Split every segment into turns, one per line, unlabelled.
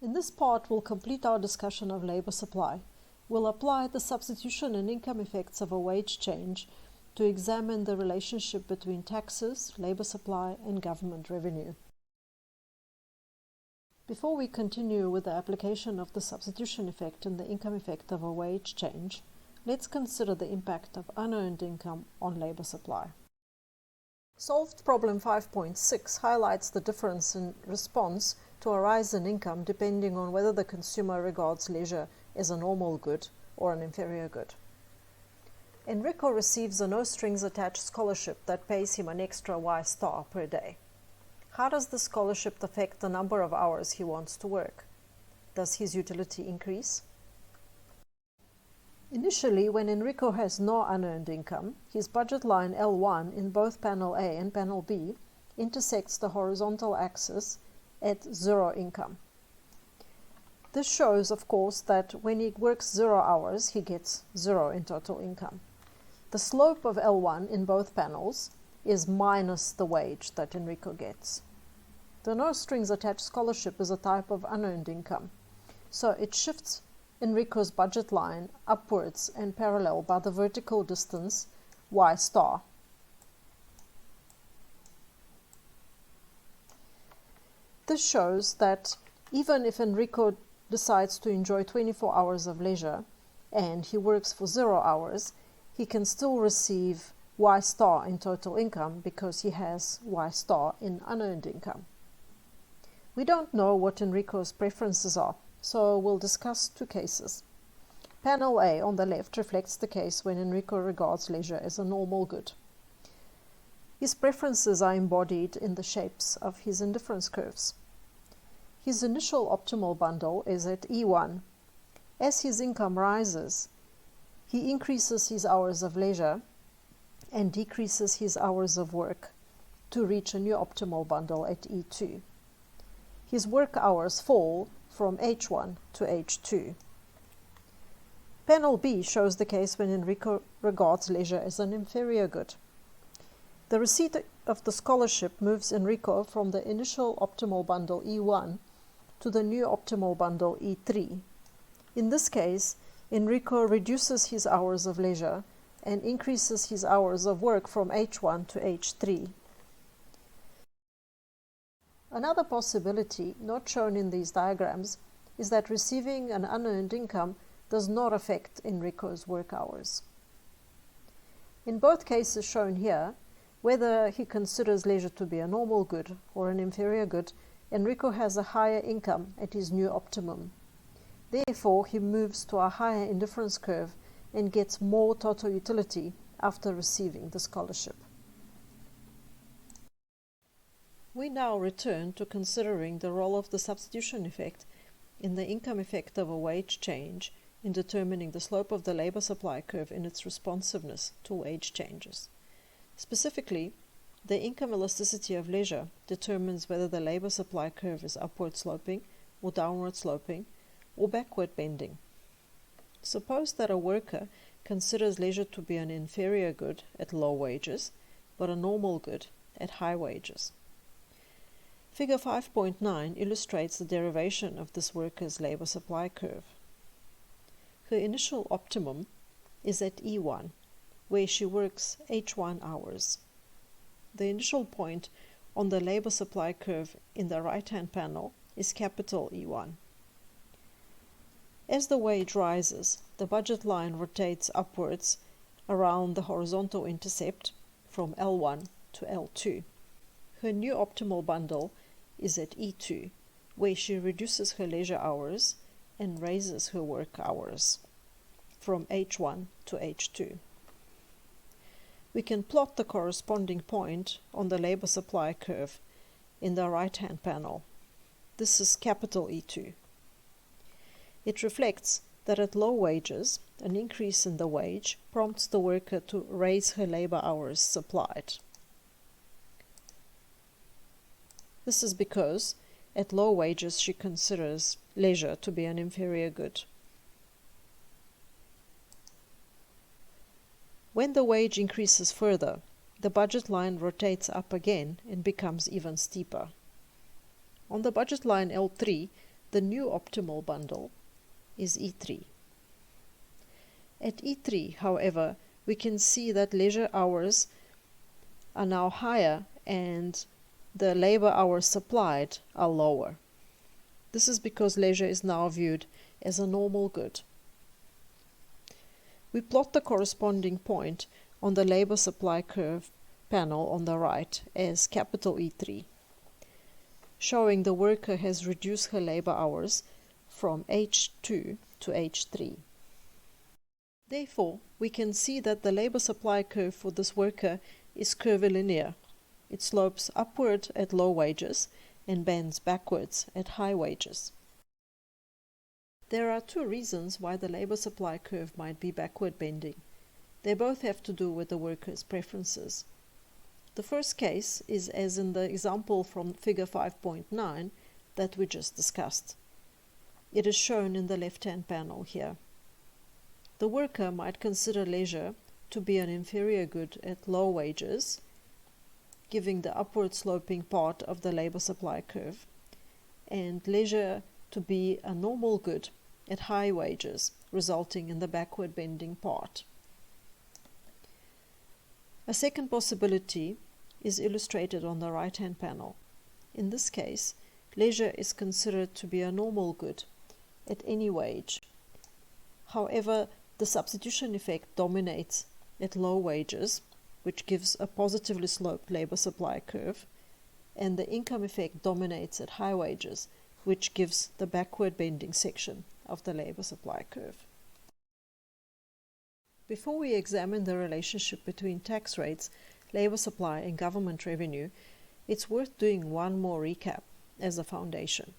In this part, we'll complete our discussion of labor supply. We'll apply the substitution and income effects of a wage change to examine the relationship between taxes, labor supply, and government revenue. Before we continue with the application of the substitution effect and the income effect of a wage change, let's consider the impact of unearned income on labor supply. Solved problem 5.6 highlights the difference in response to a rise in income depending on whether the consumer regards leisure as a normal good or an inferior good. Enrico receives a no-strings-attached scholarship that pays him an extra Y star per day. How does the scholarship affect the number of hours he wants to work? Does his utility increase? Initially, when Enrico has no unearned income, his budget line L1 in both panel A and panel B intersects the horizontal axis at 0 income. This shows, of course, that when he works 0 hours, he gets 0 in total income. The slope of L1 in both panels is minus the wage that Enrico gets. The no-strings-attached scholarship is a type of unearned income, so it shifts Enrico's budget line upwards and parallel by the vertical distance Y star. This shows that even if Enrico decides to enjoy 24 hours of leisure and he works for 0 hours, he can still receive Y star in total income because he has Y star in unearned income. We don't know what Enrico's preferences are, so we'll discuss 2 cases. Panel A on the left reflects the case when Enrico regards leisure as a normal good. His preferences are embodied in the shapes of his indifference curves. His initial optimal bundle is at E1. As his income rises, he increases his hours of leisure and decreases his hours of work to reach a new optimal bundle at E2. His work hours fall from H1 to H2. Panel B shows the case when Enrico regards leisure as an inferior good. The receipt of the scholarship moves Enrico from the initial optimal bundle E1 to the new optimal bundle E3. In this case, Enrico reduces his hours of leisure and increases his hours of work from H1 to H3. Another possibility, not shown in these diagrams, is that receiving an unearned income does not affect Enrico's work hours. In both cases shown here, whether he considers leisure to be a normal good or an inferior good, Enrico has a higher income at his new optimum. Therefore, he moves to a higher indifference curve and gets more total utility after receiving the scholarship. We now return to considering the role of the substitution effect in the income effect of a wage change in determining the slope of the labor supply curve in its responsiveness to wage changes. Specifically, the income elasticity of leisure determines whether the labor supply curve is upward sloping or downward sloping or backward bending. Suppose that a worker considers leisure to be an inferior good at low wages, but a normal good at high wages. Figure 5.9 illustrates the derivation of this worker's labor supply curve. Her initial optimum is at E1, where she works H1 hours. The initial point on the labor supply curve in the right-hand panel is capital E1. As the wage rises, the budget line rotates upwards around the horizontal intercept from L1 to L2. Her new optimal bundle is at E2, where she reduces her leisure hours and raises her work hours from H1 to H2. We can plot the corresponding point on the labor supply curve in the right-hand panel. This is capital E2. It reflects that at low wages, an increase in the wage prompts the worker to raise her labor hours supplied. This is because at low wages she considers leisure to be an inferior good. When the wage increases further, the budget line rotates up again and becomes even steeper. On the budget line L3, The new optimal bundle is E3. At E3, however, we can see that leisure hours are now higher and the labor hours supplied are lower. This is because leisure is now viewed as a normal good. We plot the corresponding point on the labor supply curve panel on the right as capital E3, showing the worker has reduced her labor hours from H2 to H3. Therefore, we can see that the labor supply curve for this worker is curvilinear. It slopes upward at low wages and bends backwards at high wages. There are two reasons why the labor supply curve might be backward bending. They both have to do with the worker's preferences. The first case is as in the example from figure 5.9 that we just discussed. It is shown in the left-hand panel here. The worker might consider leisure to be an inferior good at low wages, giving the upward sloping part of the labor supply curve, and leisure to be a normal good at high wages, resulting in the backward bending part. A second possibility is illustrated on the right-hand panel. In this case, leisure is considered to be a normal good at any wage. However, the substitution effect dominates at low wages, which gives a positively sloped labor supply curve, and the income effect dominates at high wages, which gives the backward bending section of the labor supply curve. Before we examine the relationship between tax rates, labor supply and government revenue, it's worth doing one more recap as a foundation.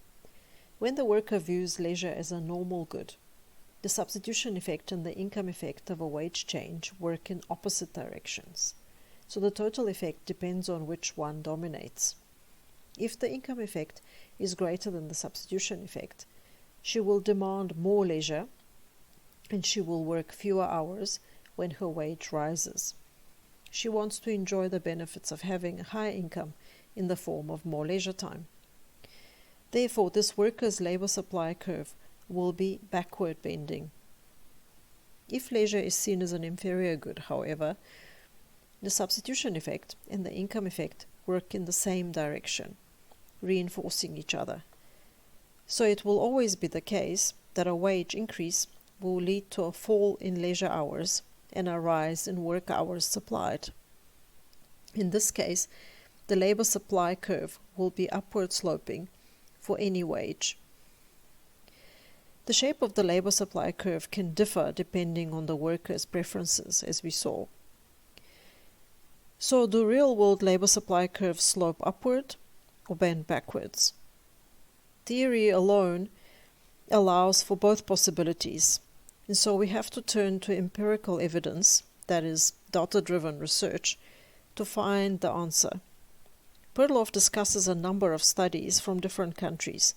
When the worker views leisure as a normal good, the substitution effect and the income effect of a wage change work in opposite directions. So the total effect depends on which one dominates. If the income effect is greater than the substitution effect, she will demand more leisure and she will work fewer hours when her wage rises. She wants to enjoy the benefits of having a high income in the form of more leisure time. Therefore, this worker's labor supply curve will be backward bending. If leisure is seen as an inferior good, however, the substitution effect and the income effect work in the same direction, reinforcing each other. So it will always be the case that a wage increase will lead to a fall in leisure hours and a rise in work hours supplied. In this case, the labor supply curve will be upward sloping for any wage. The shape of the labor supply curve can differ depending on the worker's preferences, as we saw. So do real-world labor supply curves slope upward or bend backwards? Theory alone allows for both possibilities, and so we have to turn to empirical evidence, that is, data-driven research, to find the answer. Perloff discusses a number of studies from different countries,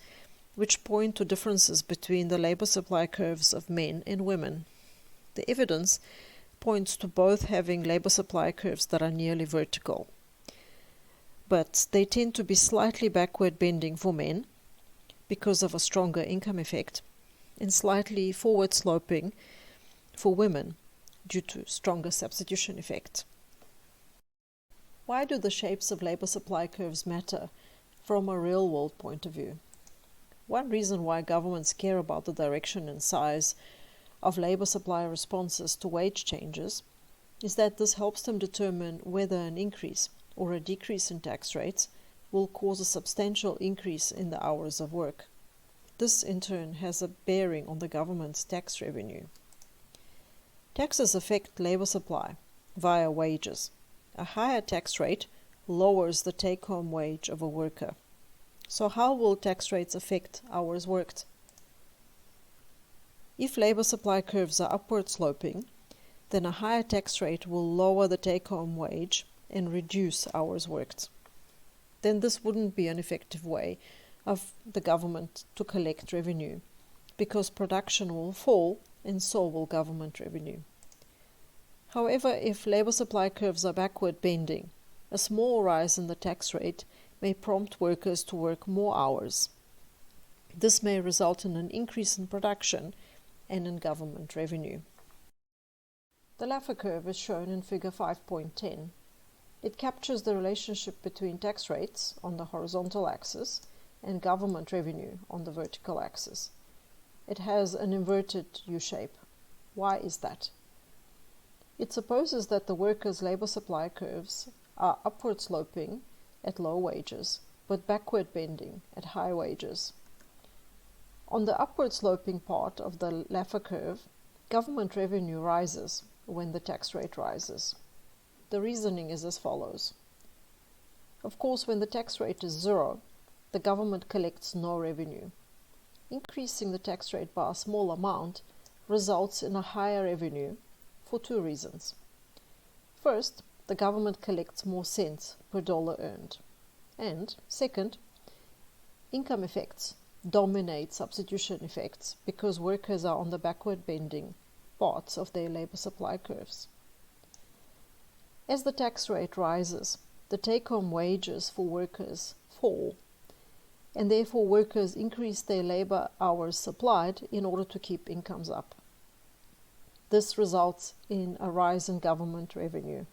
which point to differences between the labor supply curves of men and women. The evidence points to both having labor supply curves that are nearly vertical, but they tend to be slightly backward bending for men because of a stronger income effect, and slightly forward sloping for women due to stronger substitution effect. Why do the shapes of labor supply curves matter from a real-world point of view? One reason why governments care about the direction and size of labor supply responses to wage changes is that this helps them determine whether an increase or a decrease in tax rates will cause a substantial increase in the hours of work. This, in turn, has a bearing on the government's tax revenue. Taxes affect labor supply via wages. A higher tax rate lowers the take-home wage of a worker. So how will tax rates affect hours worked? If labor supply curves are upward sloping, then a higher tax rate will lower the take-home wage and reduce hours worked. Then this wouldn't be an effective way of the government to collect revenue, because production will fall and so will government revenue. However, if labor supply curves are backward bending, a small rise in the tax rate may prompt workers to work more hours. This may result in an increase in production and in government revenue. The Laffer curve is shown in figure 5.10. It captures the relationship between tax rates on the horizontal axis and government revenue on the vertical axis. It has an inverted U-shape. Why is that? It supposes that the workers' labor supply curves are upward sloping at low wages, but backward bending at high wages. On the upward sloping part of the Laffer curve, government revenue rises when the tax rate rises. The reasoning is as follows. Of course, when the tax rate is 0, the government collects no revenue. Increasing the tax rate by a small amount results in a higher revenue for two reasons. First, the government collects more cents per dollar earned. And second, income effects dominate substitution effects because workers are on the backward bending parts of their labor supply curves. As the tax rate rises, the take-home wages for workers fall, and therefore workers increase their labor hours supplied in order to keep incomes up. This results in a rise in government revenue.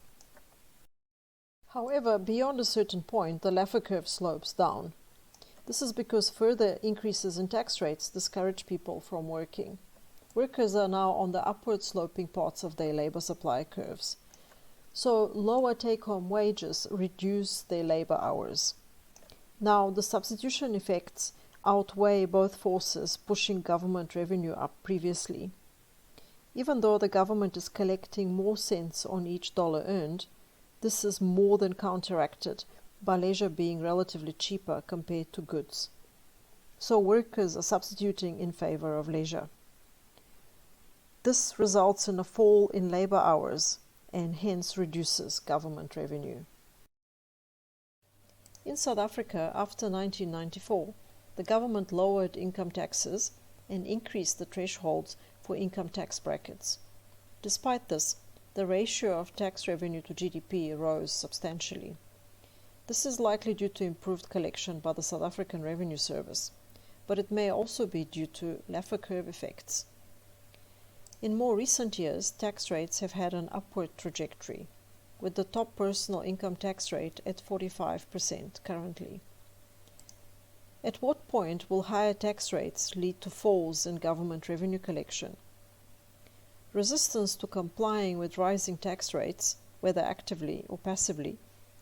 However, beyond a certain point, the Laffer curve slopes down. This is because further increases in tax rates discourage people from working. Workers are now on the upward sloping parts of their labor supply curves. So lower take-home wages reduce their labor hours. Now the substitution effects outweigh both forces pushing government revenue up previously. Even though the government is collecting more cents on each dollar earned, this is more than counteracted by leisure being relatively cheaper compared to goods. So workers are substituting in favor of leisure. This results in a fall in labor hours and hence reduces government revenue. In South Africa, after 1994, the government lowered income taxes and increased the thresholds for income tax brackets. Despite this, the ratio of tax revenue to GDP rose substantially. This is likely due to improved collection by the South African Revenue Service, but it may also be due to Laffer curve effects. In more recent years, tax rates have had an upward trajectory, with the top personal income tax rate at 45% currently. At what point will higher tax rates lead to falls in government revenue collection? Resistance to complying with rising tax rates, whether actively or passively,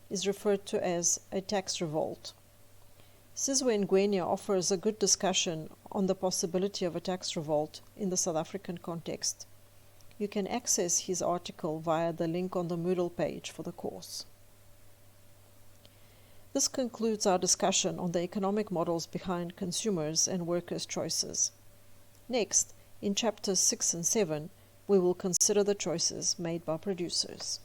is referred to as a tax revolt. Sizwe Ngwenya offers a good discussion on the possibility of a tax revolt in the South African context. You can access his article via the link on the Moodle page for the course. This concludes our discussion on the economic models behind consumers' and workers' choices. Next, in chapters 6 and 7, we will consider the choices made by producers.